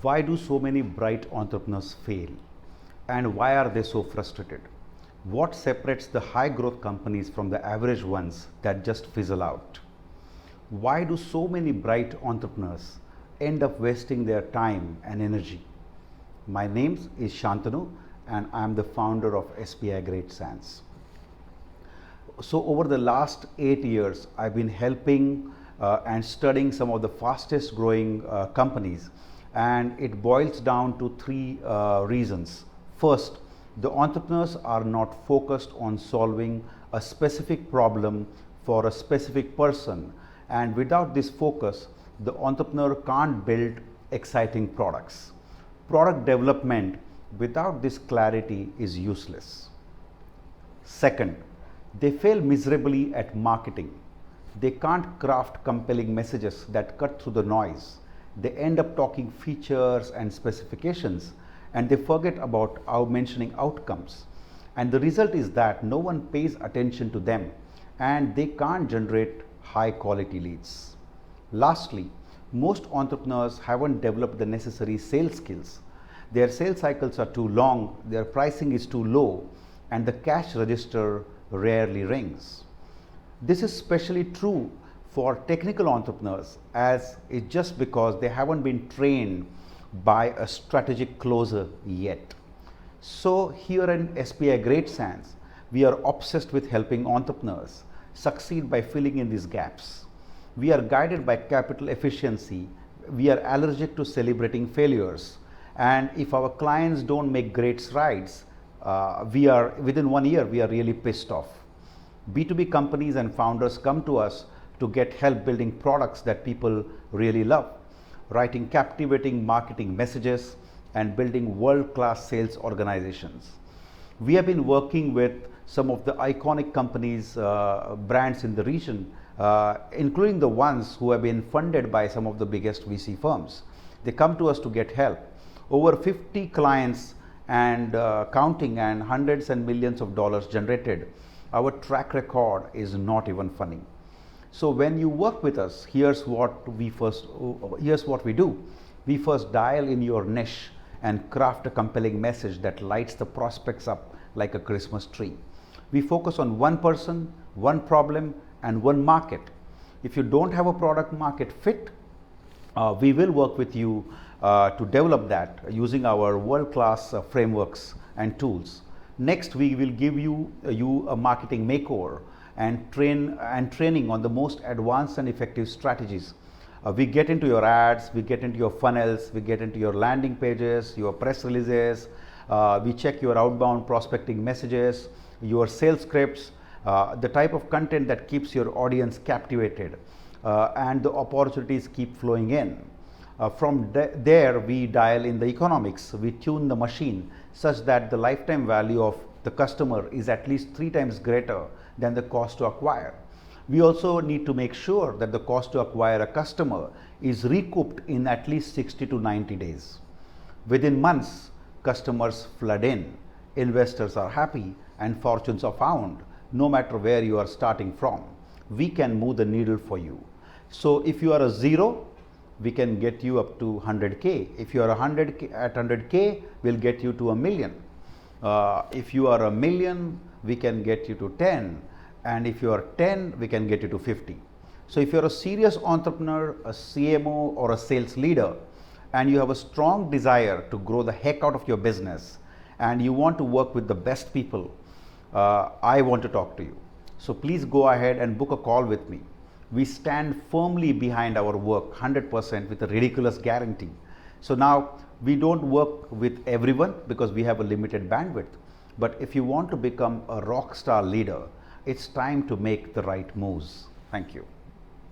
Why do so many bright entrepreneurs fail? And why are they so frustrated? What separates the high growth companies from the average ones that just fizzle out? Why do so many bright entrepreneurs end up wasting their time and energy? My name is Shantanu and I am the founder of SBI Great Sands. So over the last 8 years, I've been helping and studying some of the fastest growing companies, and it boils down to three reasons. First, the entrepreneurs are not focused on solving a specific problem for a specific person, and without this focus, the entrepreneur can't build exciting products. Product development without this clarity is useless. Second, they fail miserably at marketing. They can't craft compelling messages that cut through the noise. They end up talking features and specifications, and they forget about mentioning outcomes. And the result is that no one pays attention to them and they can't generate high quality leads. Lastly, most entrepreneurs haven't developed the necessary sales skills. Their sales cycles are too long, their pricing is too low, and the cash register rarely rings. This is especially true for technical entrepreneurs, as it's just because they haven't been trained by a strategic closer yet. So here in SBI Great Sands, we are obsessed with helping entrepreneurs succeed by filling in these gaps. We are guided by capital efficiency. We are allergic to celebrating failures. And if our clients don't make great strides, within 1 year, we are really pissed off. B2B companies and founders come to us to get help building products that people really love, writing captivating marketing messages, and building world-class sales organizations. We have been working with some of the iconic companies, brands in the region, including the ones who have been funded by some of the biggest VC firms. They come to us to get help. Over 50 clients and counting, and hundreds and millions of dollars generated. Our track record is not even funny. So when you work with us, here's what we do. We first dial in your niche and craft a compelling message that lights the prospects up like a Christmas tree. We focus on one person, one problem, and one market. If you don't have a product market fit, we will work with you to develop that using our world-class frameworks and tools. Next, we will give you a marketing makeover and training on the most advanced and effective strategies. We get into your ads, we get into your funnels, we get into your landing pages, your press releases, we check your outbound prospecting messages, your sales scripts, the type of content that keeps your audience captivated, and the opportunities keep flowing in. From there, we dial in the economics. We tune the machine such that the lifetime value of the customer is at least 3 times greater than the cost to acquire. We also need to make sure that the cost to acquire a customer is recouped in at least 60 to 90 days. Within months, customers flood in, investors are happy, and fortunes are found, no matter where you are starting from. We can move the needle for you. So if you are a zero, we can get you up to 100K. If you are 100K, we'll get you to $1 million. If you are $1 million, we can get you to 10. And if you are 10, we can get you to 50. So if you're a serious entrepreneur, a CMO, or a sales leader, and you have a strong desire to grow the heck out of your business, and you want to work with the best people, I want to talk to you. So please go ahead and book a call with me. We stand firmly behind our work 100% with a ridiculous guarantee. So now we don't work with everyone because we have a limited bandwidth. But if you want to become a rock star leader, it's time to make the right moves. Thank you.